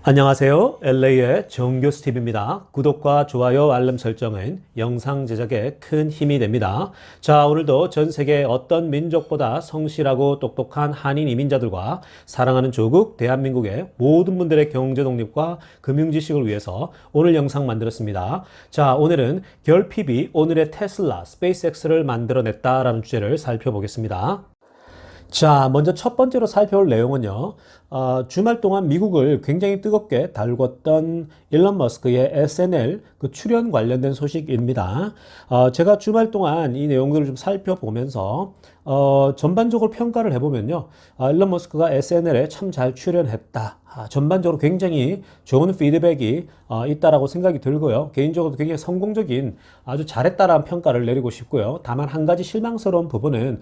안녕하세요. LA의 정교수TV입니다. 구독과 좋아요, 알람 설정은 영상 제작에 큰 힘이 됩니다. 자, 오늘도 전 세계 어떤 민족보다 성실하고 똑똑한 한인 이민자들과 사랑하는 조국 대한민국의 모든 분들의 경제 독립과 금융 지식을 위해서 오늘 영상 만들었습니다. 자, 오늘은 결핍이 오늘의 테슬라, 스페이스X를 만들어냈다라는 주제를 살펴보겠습니다. 자, 먼저 첫 번째로 살펴볼 내용은요. 주말 동안 미국을 굉장히 뜨겁게 달궜던 일론 머스크의 SNL 출연 관련된 소식입니다. 제가 주말 동안 이 내용들을 좀 살펴보면서 전반적으로 평가를 해보면요. 일론 머스크가 SNL에 참 잘 출연했다. 전반적으로 굉장히 좋은 피드백이 있다라고 생각이 들고요. 개인적으로 굉장히 성공적인 아주 잘했다라는 평가를 내리고 싶고요. 다만 한 가지 실망스러운 부분은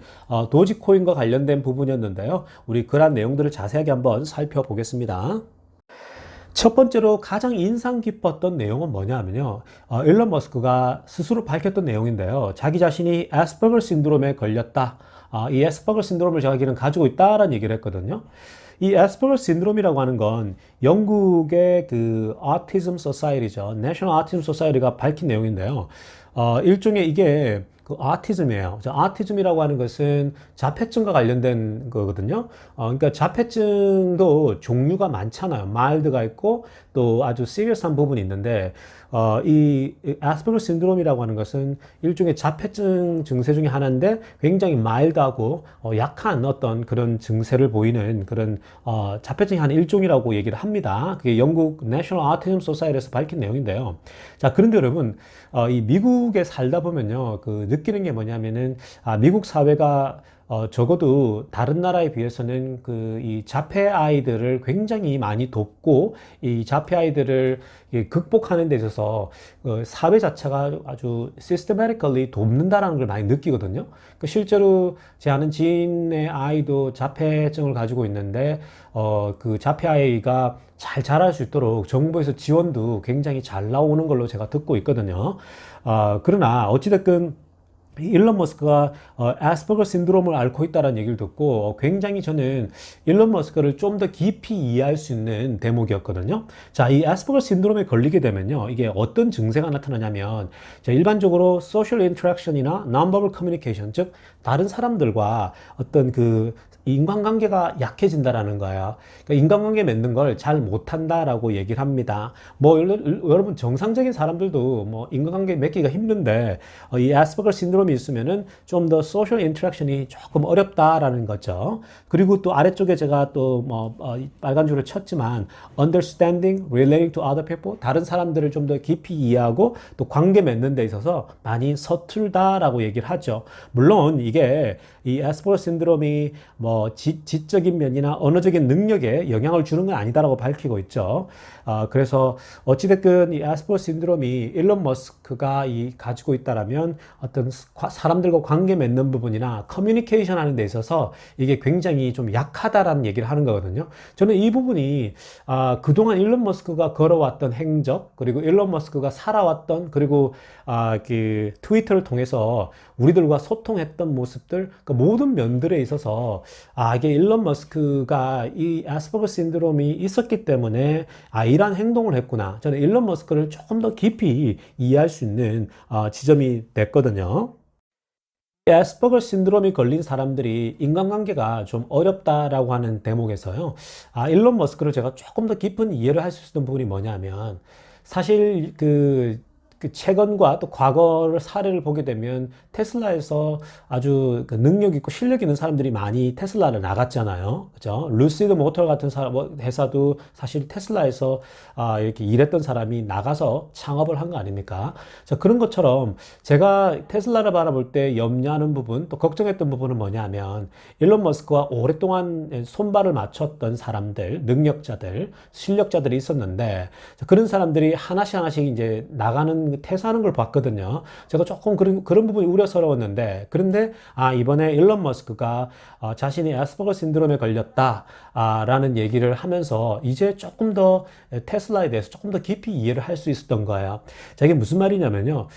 도지코인과 관련된 부분이었는데요. 우리 그런 내용들을 자세하게 한번 살펴보겠습니다. 첫 번째로 가장 인상 깊었던 내용은 뭐냐면요. 일론 머스크가 스스로 밝혔던 내용인데요. 자기 자신이 애스퍼거 신드롬에 걸렸다. 이 애스퍼거 신드롬을 자기는 가지고 있다라는 얘기를 했거든요. 이 애스퍼거 신드롬이라고 하는 건 영국의 그 Autism Society죠. National Autism Society가 밝힌 내용인데요. 일종의 이게 그 아티즘이에요. 아티즘이라고 하는 것은 자폐증과 관련된 거거든요. 그러니까 자폐증도 종류가 많잖아요. 마일드가 있고 또 아주 시리어스한 부분이 있는데 이 아스퍼거 신드롬이라고 하는 것은 일종의 자폐증 증세 중에 하나인데 굉장히 마일드하고 약한 어떤 그런 증세를 보이는 그런 자폐증의 한 일종이라고 얘기를 합니다. 그게 영국 내셔널 아티즘 소사이티에서 밝힌 내용인데요. 자, 그런데 여러분 이 미국에 살다 보면요, 그 느끼는 게 뭐냐면은 미국 사회가 적어도 다른 나라에 비해서는 그 이 자폐 아이들을 굉장히 많이 돕고 이 자폐 아이들을 극복하는 데 있어서 사회 자체가 아주 시스테매티컬리 돕는다라는 걸 많이 느끼거든요. 그 실제로 제 아는 지인의 아이도 자폐증을 가지고 있는데 그 자폐 아이가 잘 자랄 수 있도록 정부에서 지원도 굉장히 잘 나오는 걸로 제가 듣고 있거든요. 그러나 어찌됐든 일론 머스크가 애스퍼거 신드롬을 앓고 있다는 얘기를 듣고 굉장히 저는 일론 머스크를 좀 더 깊이 이해할 수 있는 대목이었거든요. 자, 이 애스퍼거 신드롬에 걸리게 되면요, 이게 어떤 증세가 나타나냐면, 자, 일반적으로 소셜 인터랙션이나 non-verbal communication, 즉 다른 사람들과 어떤 그 인간관계가 약해진다라는 거예요. 그러니까 인간관계 맺는 걸 잘 못한다라고 얘기를 합니다. 뭐 여러분 정상적인 사람들도 뭐 인간관계 맺기가 힘든데 이 애스퍼거 신드롬이 있으면은 좀 더 소셜 인터랙션이 조금 어렵다라는 거죠. 그리고 또 아래쪽에 제가 또 뭐 빨간 줄을 쳤지만 understanding, relating to other people, 다른 사람들을 좀 더 깊이 이해하고 또 관계 맺는 데 있어서 많이 서툴다라고 얘기를 하죠. 물론 이게 이 애스퍼거 신드롬이 뭐 지적인 면이나 언어적인 능력에 영향을 주는 건 아니다라고 밝히고 있죠. 그래서 어찌됐든 이 애스퍼거 신드롬이 일론 머스크가 가지고 있다라면 어떤 사람들과 관계 맺는 부분이나 커뮤니케이션 하는 데 있어서 이게 굉장히 좀 약하다라는 얘기를 하는 거거든요. 저는 이 부분이 그동안 일론 머스크가 걸어왔던 행적, 그리고 일론 머스크가 살아왔던, 그리고 그 트위터를 통해서 우리들과 소통했던 모습들, 그 모든 면들에 있어서 이게 일론 머스크가 이 애스퍼거 신드롬이 있었기 때문에 이러한 행동을 했구나. 저는 일론 머스크를 조금 더 깊이 이해할 수 있는 지점이 됐거든요. 애스퍼거 신드롬이 걸린 사람들이 인간관계가 좀 어렵다라고 하는 대목에서요. 일론 머스크를 제가 조금 더 깊은 이해를 할 수 있는 부분이 뭐냐면, 사실 그 최근과 또 과거를 사례를 보게 되면 테슬라에서 아주 그 능력 있고 실력 있는 사람들이 많이 테슬라를 나갔잖아요. 그죠? 루시드 모터 같은 회사도 사실 테슬라에서 이렇게 일했던 사람이 나가서 창업을 한 거 아닙니까? 자, 그런 것처럼 제가 테슬라를 바라볼 때 염려하는 부분, 또 걱정했던 부분은 뭐냐면, 일론 머스크와 오랫동안 손발을 맞췄던 사람들, 능력자들, 실력자들이 있었는데, 그런 사람들이 하나씩 이제 나가는 한번 퇴사하는 걸 봤거든요. 제가 조금 그런 부분이 우려스러웠는데, 그런데 이번에 일론 머스크가 자신이 애스퍼거 신드롬에 걸렸다라는 얘기를 하면서 이제 조금 더 테슬라에 대해서 조금 더 깊이 이해를 할 수 있었던 거예요. 자, 이게 무슨 말이냐면요.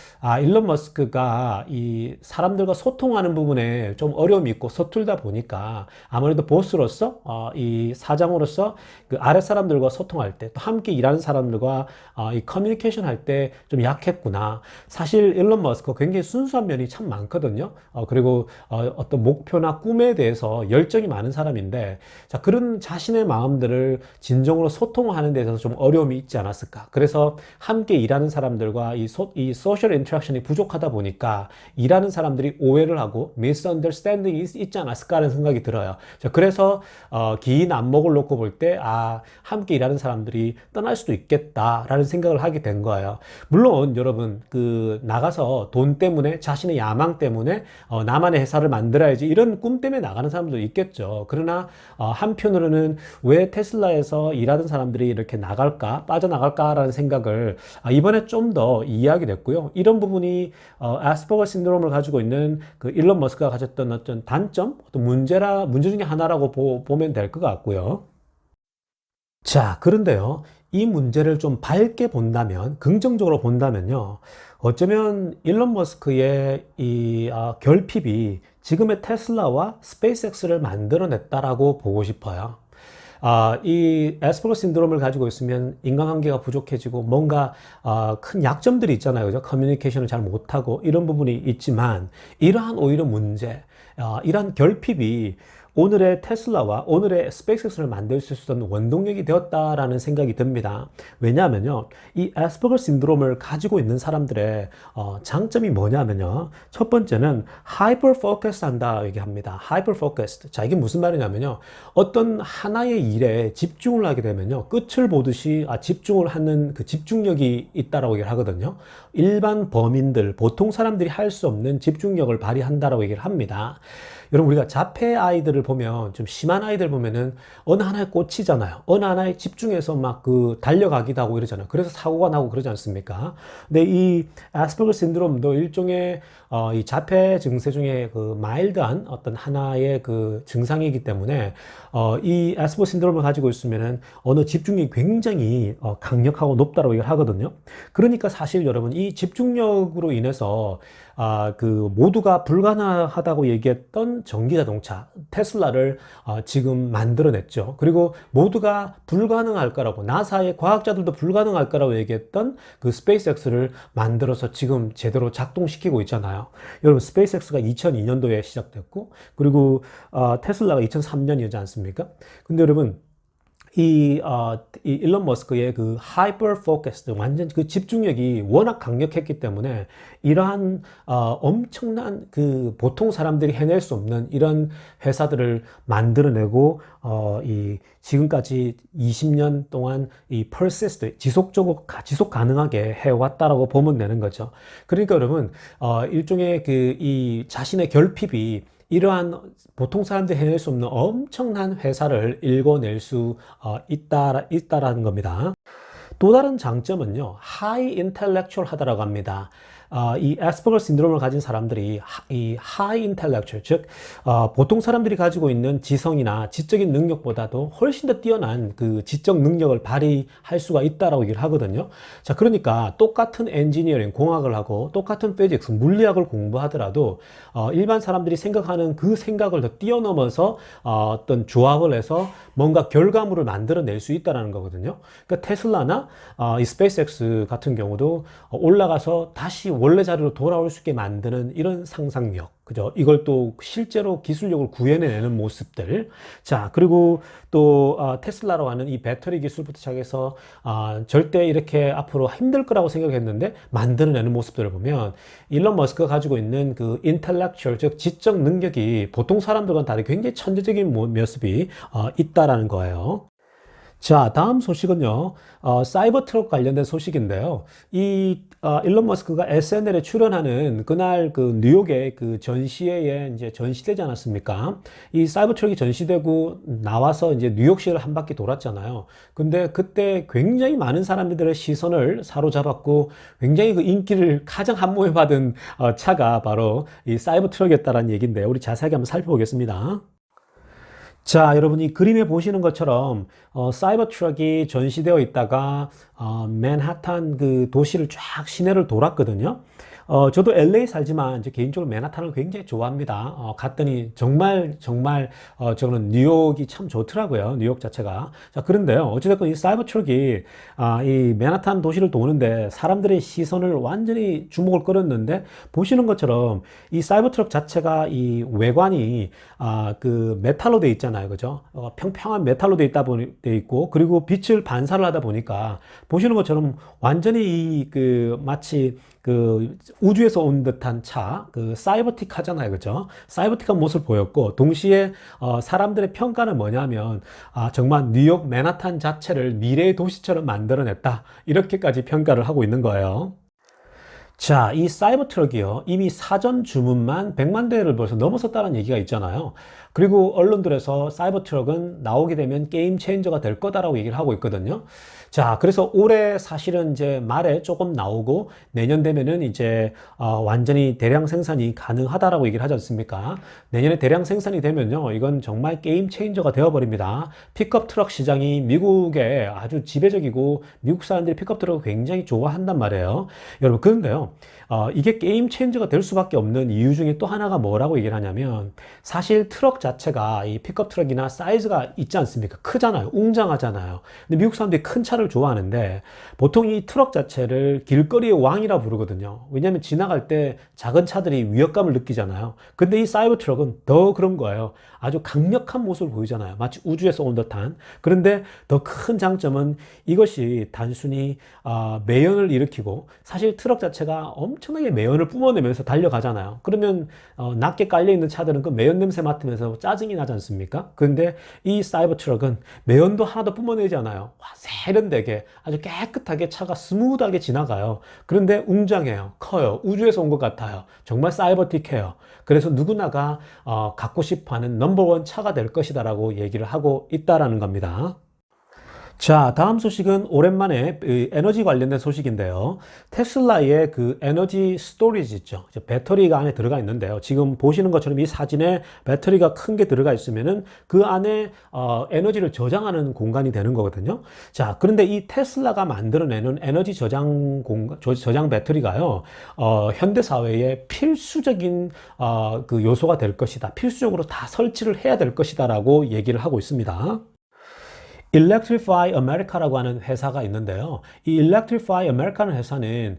일론 머스크가 이 사람들과 소통하는 부분에 좀 어려움이 있고 서툴다 보니까 아무래도 보스로서 이 사장으로서 그 아래 사람들과 소통할 때 또 함께 일하는 사람들과 이 커뮤니케이션 할 때 좀 약했구나. 사실 일론 머스크가 굉장히 순수한 면이 참 많거든요. 그리고 어떤 목표나 꿈에 대해서 열정이 많은 사람인데, 자, 그런 자신의 마음들을 진정으로 소통하는 데 있어서 좀 어려움이 있지 않았을까. 그래서 함께 일하는 사람들과 이 소셜 인터랙션이 부족하다 보니까 일하는 사람들이 오해를 하고 미스언더스탠딩이 있지 않았을까 하는 생각이 들어요. 자, 그래서 긴 안목을 놓고 볼 때 함께 일하는 사람들이 떠날 수도 있겠다라는 생각을 하게 된 거예요. 물론 여러분 나가서 돈 때문에 자신의 야망 때문에 나만의 회사를 만들어야지 이런 꿈 때문에 나가는 사람도 있겠죠. 그러나 한편으로는 왜 테슬라에서 일하던 사람들이 이렇게 빠져나갈까라는 생각을 이번에 좀 더 이해하게 됐고요. 이런 부분이 아스퍼거 신드롬을 가지고 있는 그 일론 머스크가 가졌던 어떤 단점, 어떤 문제 중에 하나라고 보면 될 것 같고요. 자, 그런데요. 이 문제를 좀 밝게 본다면, 긍정적으로 본다면요. 어쩌면 일론 머스크의 이 결핍이 지금의 테슬라와 스페이스X를 만들어냈다라고 보고 싶어요. 이 애스퍼거 신드롬을 가지고 있으면 인간관계가 부족해지고 뭔가 큰 약점들이 있잖아요. 그죠? 커뮤니케이션을 잘 못하고 이런 부분이 있지만 이러한 오히려 문제, 이러한 결핍이 오늘의 테슬라와 오늘의 스페이스X를 만들 수 있었던 원동력이 되었다라는 생각이 듭니다. 왜냐하면요, 이 애스퍼거 신드롬을 가지고 있는 사람들의 장점이 뭐냐면요, 첫 번째는 하이퍼 포커스 한다 얘기합니다. 하이퍼 포커스. 자, 이게 무슨 말이냐면요, 어떤 하나의 일에 집중을 하게 되면요, 끝을 보듯이 집중을 하는 그 집중력이 있다라고 얘기를 하거든요. 일반 범인들, 보통 사람들이 할 수 없는 집중력을 발휘한다라고 얘기를 합니다. 여러분, 우리가 자폐 아이들을 보면, 좀 심한 아이들 보면은 어느 하나에 꽂히잖아요. 어느 하나에 집중해서 막 달려가기도 하고 이러잖아요. 그래서 사고가 나고 그러지 않습니까? 근데 이 아스퍼거 신드롬도 일종의 이 자폐 증세 중에 그 마일드한 어떤 하나의 그 증상이기 때문에 이 아스퍼거 신드롬을 가지고 있으면은 어느 집중력이 굉장히 강력하고 높다고 얘기를 하거든요. 그러니까 사실 여러분, 이 집중력으로 인해서 그 모두가 불가능하다고 얘기했던 전기자동차 테슬라를 지금 만들어냈죠. 그리고 모두가 불가능할 거라고, 나사의 과학자들도 불가능할 거라고 얘기했던 그 스페이스X를 만들어서 지금 제대로 작동시키고 있잖아요. 여러분, 스페이스X가 2002년도에 시작됐고, 그리고 테슬라가 2003년이지 않습니까? 근데 여러분, 이 일론 머스크의 그 하이퍼 포커스, 완전 그 집중력이 워낙 강력했기 때문에 이러한 엄청난 그 보통 사람들이 해낼 수 없는 이런 회사들을 만들어내고 이 지금까지 20년 동안 이 persist, 지속 가능하게 해왔다라고 보면 되는 거죠. 그러니까 여러분, 일종의 이 자신의 결핍이 이러한 보통 사람들이 해낼 수 없는 엄청난 회사를 일궈낼 수 있다라는 겁니다. 또 다른 장점은요, 하이 인텔렉츄얼 하다라고 합니다. 이 애스퍼거 신드롬을 가진 사람들이 이 하이 인텔렉츄얼, 즉 보통 사람들이 가지고 있는 지성이나 지적인 능력보다도 훨씬 더 뛰어난 그 지적 능력을 발휘할 수가 있다라고 얘기를 하거든요. 자, 그러니까 똑같은 엔지니어링, 공학을 하고 똑같은 피직스, 물리학을 공부하더라도 일반 사람들이 생각하는 그 생각을 더 뛰어넘어서 어떤 조합을 해서 뭔가 결과물을 만들어낼 수 있다는 거거든요. 그러니까 테슬라나 이 스페이스X 같은 경우도 올라가서 다시 원래 자리로 돌아올 수 있게 만드는 이런 상상력, 그죠? 이걸 또 실제로 기술력을 구현해내는 모습들. 자, 그리고 또 테슬라라고 하는 이 배터리 기술부터 시작해서 절대 이렇게 앞으로 힘들 거라고 생각했는데 만들어내는 모습들을 보면 일론 머스크가 가지고 있는 그 인텔렉츄얼, 즉 지적 능력이 보통 사람들과는 다르게 굉장히 천재적인 모습이 있다라는 거예요. 자, 다음 소식은요, 사이버 트럭 관련된 소식인데요. 일론 머스크가 SNL에 출연하는 그날 그 뉴욕의 그 전시회에 이제 전시되지 않았습니까? 이 사이버 트럭이 전시되고 나와서 이제 뉴욕시를 한 바퀴 돌았잖아요. 근데 그때 굉장히 많은 사람들의 시선을 사로잡았고 굉장히 그 인기를 가장 한몸에 받은 차가 바로 이 사이버 트럭이었다라는 얘기인데 우리 자세하게 한번 살펴보겠습니다. 자, 여러분 이 그림에 보시는 것처럼 사이버 트럭이 전시되어 있다가 맨하탄 그 도시를 쫙 시내를 돌았거든요. 저도 LA 살지만 이제 개인적으로 맨하탄을 굉장히 좋아합니다. 갔더니 정말 저는 뉴욕이 참 좋더라고요. 뉴욕 자체가. 자, 그런데요. 어찌됐건 이 사이버 트럭이 이 맨하탄 도시를 도는데 사람들의 시선을 완전히 주목을 끌었는데 보시는 것처럼 이 사이버 트럭 자체가 이 외관이 그 메탈로 돼 있잖아요. 그죠? 평평한 메탈로 돼 있고 그리고 빛을 반사를 하다 보니까 보시는 것처럼 완전히 마치 그 우주에서 온 듯한 차, 그 사이버틱 하잖아요. 그죠? 사이버틱한 모습을 보였고, 동시에 사람들의 평가는 뭐냐면, 정말 뉴욕 맨하탄 자체를 미래의 도시처럼 만들어냈다. 이렇게까지 평가를 하고 있는 거예요. 자, 이 사이버 트럭이요. 이미 사전 주문만 100만 대를 벌써 넘어섰다는 얘기가 있잖아요. 그리고 언론들에서 사이버 트럭은 나오게 되면 게임 체인저가 될 거다라고 얘기를 하고 있거든요. 자, 그래서 올해 사실은 이제 말에 조금 나오고 내년 되면은 이제 완전히 대량 생산이 가능하다라고 얘기를 하지 않습니까? 내년에 대량 생산이 되면요. 이건 정말 게임 체인저가 되어버립니다. 픽업 트럭 시장이 미국에 아주 지배적이고 미국 사람들이 픽업 트럭을 굉장히 좋아한단 말이에요. 여러분, 그런데요. 이게 게임 체인저가 될 수밖에 없는 이유 중에 또 하나가 뭐라고 얘기를 하냐면 사실 트럭 자체가 이 픽업 트럭이나 사이즈가 있지 않습니까? 크잖아요. 웅장하잖아요. 근데 미국 사람들이 큰 차를 좋아하는데 보통 이 트럭 자체를 길거리의 왕이라 부르거든요. 왜냐하면 지나갈 때 작은 차들이 위협감을 느끼잖아요. 근데 이 사이버 트럭은 더 그런 거예요. 아주 강력한 모습을 보이잖아요. 마치 우주에서 온 듯한. 그런데 더 큰 장점은 이것이 단순히 매연을 일으키고 사실 트럭 자체가 엄청나게 매연을 뿜어내면서 달려가잖아요. 그러면 낮게 깔려있는 차들은 그 매연 냄새 맡으면서 짜증이 나지 않습니까? 그런데 이 사이버 트럭은 매연도 하나도 뿜어내지 않아요. 와, 세련되게 아주 깨끗하게 차가 스무드하게 지나가요. 그런데 웅장해요. 커요. 우주에서 온 것 같아요. 정말 사이버틱해요. 그래서 누구나가 갖고 싶어하는 넘버원 차가 될 것이다 라고 얘기를 하고 있다라는 겁니다. 자, 다음 소식은 오랜만에 에너지 관련된 소식인데요. 테슬라의 그 에너지 스토리지 있죠. 배터리가 안에 들어가 있는데요. 지금 보시는 것처럼 이 사진에 배터리가 큰 게 들어가 있으면은 그 안에 에너지를 저장하는 공간이 되는 거거든요. 자, 그런데 이 테슬라가 만들어내는 에너지 저장 배터리가요. 현대 사회에 필수적인 그 요소가 될 것이다. 필수적으로 다 설치를 해야 될 것이다라고 얘기를 하고 있습니다. Electrify America라고 하는 회사가 있는데요. 이 Electrify America는 회사는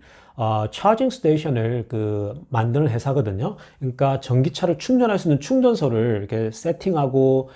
차징 스테이션을 만드는 회사거든요. 그러니까 전기차를 충전할 수 있는 충전소를 이렇게 세팅하고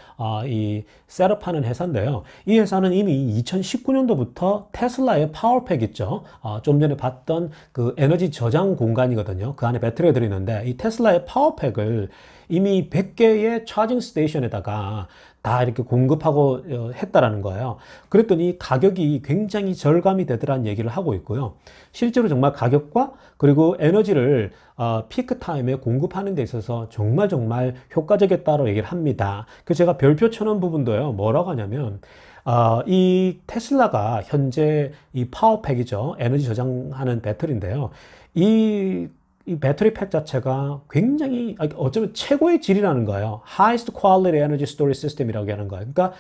이 셋업하는 회사인데요. 이 회사는 이미 2019년도부터 테슬라의 파워팩 있죠. 좀 전에 봤던 그 에너지 저장 공간이거든요. 그 안에 배터리가 들어있는데 이 테슬라의 파워팩을 이미 100개의 차징 스테이션에다가 다 이렇게 공급하고 했다라는 거예요. 그랬더니 가격이 굉장히 절감이 되더라는 얘기를 하고 있고요. 실제로 정말 가격과 그리고 에너지를 피크 타임에 공급하는 데 있어서 정말 효과적이었다고 얘기를 합니다. 그래서 제가 별표 쳐놓은 부분도요. 뭐라고 하냐면 이 테슬라가 현재 이 파워팩이죠. 에너지 저장하는 배터리인데요. 이 배터리 팩 자체가 굉장히 어쩌면 최고의 질이라는 거예요. Highest Quality Energy Storage System이라고 하는 거예요. 그러니까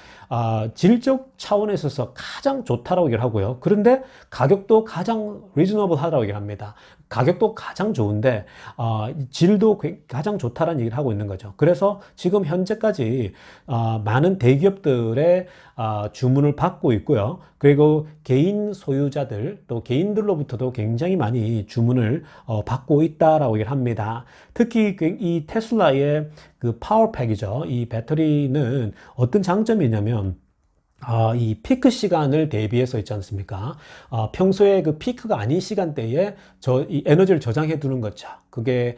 질적 차원에 있어서 가장 좋다라고 얘기를 하고요. 그런데 가격도 가장 reasonable 하다고 얘기를 합니다. 가격도 가장 좋은데 질도 가장 좋다라는 얘기를 하고 있는 거죠. 그래서 지금 현재까지 많은 대기업들의 주문을 받고 있고요. 그리고 개인 소유자들 또 개인들로부터도 굉장히 많이 주문을 받고 있다라고 얘기를 합니다. 특히 이 테슬라의 그 파워팩이죠. 이 배터리는 어떤 장점이 있냐면 이 피크 시간을 대비해서 있지 않습니까? 평소에 그 피크가 아닌 시간대에 이 에너지를 저장해 두는 거죠. 그게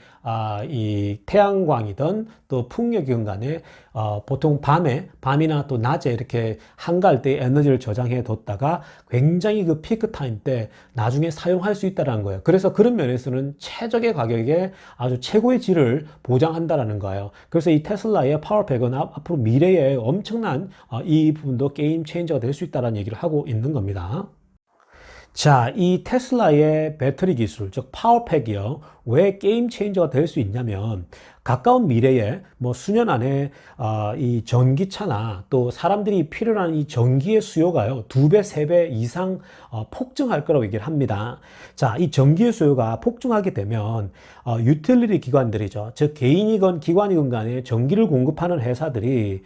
이 태양광이든 또 풍력이든 간에 보통 밤이나 또 낮에 이렇게 한가할 때 에너지를 저장해 뒀다가 굉장히 그 피크 타임 때 나중에 사용할 수 있다는 거예요. 그래서 그런 면에서는 최적의 가격에 아주 최고의 질을 보장한다라는 거예요. 그래서 이 테슬라의 파워팩은 앞으로 미래에 엄청난 이 부분도 게임 체인저가 될 수 있다는 얘기를 하고 있는 겁니다. 자, 이 테슬라의 배터리 기술, 즉 파워팩이요. 왜 게임 체인저가 될 수 있냐면 가까운 미래에 뭐 수년 안에 이 전기차나 또 사람들이 필요로 하는 이 전기의 수요가요. 2배, 3배 이상 폭증할 거라고 얘기를 합니다. 자, 이 전기의 수요가 폭증하게 되면 유틸리티 기관들이죠. 즉 개인이건 기관이건 간에 전기를 공급하는 회사들이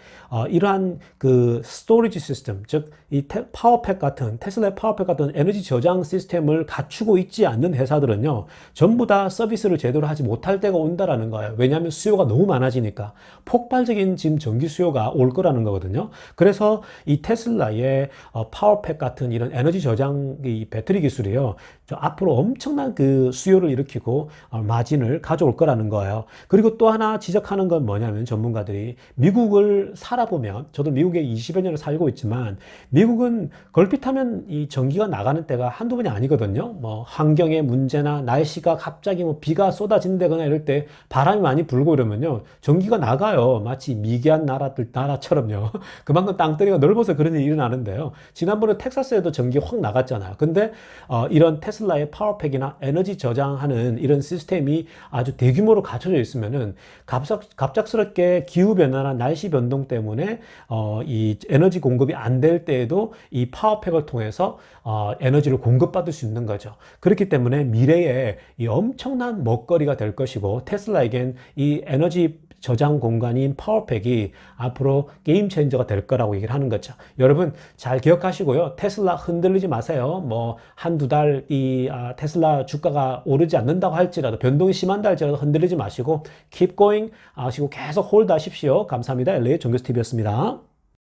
이러한 그 스토리지 시스템, 즉 이 파워팩 같은 테슬라의 파워팩 같은 에너지 저장 시스템을 갖추고 있지 않는 회사들은요. 전부 다 서비스를 제대로 하지 못할 때가 온다라는 거예요. 왜냐하면 수요가 너무 많아지니까 폭발적인 지금 전기 수요가 올 거라는 거거든요. 그래서 이 테슬라의 파워팩 같은 이런 에너지 저장 이 배터리 기술이요. 앞으로 엄청난 그 수요를 일으키고 마진을 가져올 거라는 거예요. 그리고 또 하나 지적하는 건 뭐냐면 전문가들이 미국을 살아보면 저도 미국에 20여 년을 살고 있지만 미국은 걸핏하면 이 전기가 나가는 때가 한두 번이 아니거든요. 뭐 환경의 문제나 날씨가 갑자기 뭐 비가 쏟아진다거나 이럴 때 바람이 많이 불고 이러면요. 전기가 나가요. 마치 미개한 나라처럼요. 그만큼 땅덩이가 넓어서 그런 일이 일어나는데요. 지난번에 텍사스에도 전기 확 나갔잖아요. 근데 이런 테슬라의 파워팩이나 에너지 저장하는 이런 시스템이 아주 대규모로 갖춰져 있으면은 갑작스럽게 기후변화나 날씨 변동 때문에 이 에너지 공급이 안 될 때에도 이 파워팩을 통해서 에너지를 공급받을 수 있는 거죠. 그렇기 때문에 미래에 이 엄청난 먹거리가 될 것이고 테슬라에겐 이 에너지 저장 공간인 파워팩이 앞으로 게임 체인저가 될 거라고 얘기를 하는 거죠. 여러분 잘 기억하시고요. 테슬라 흔들리지 마세요. 뭐 한두 달 이 테슬라 주가가 오르지 않는다고 할지라도 변동이 심한다 할지라도 흔들리지 마시고 keep going 하시고 계속 홀드 하십시오. 감사합니다. LA 종교스TV였습니다.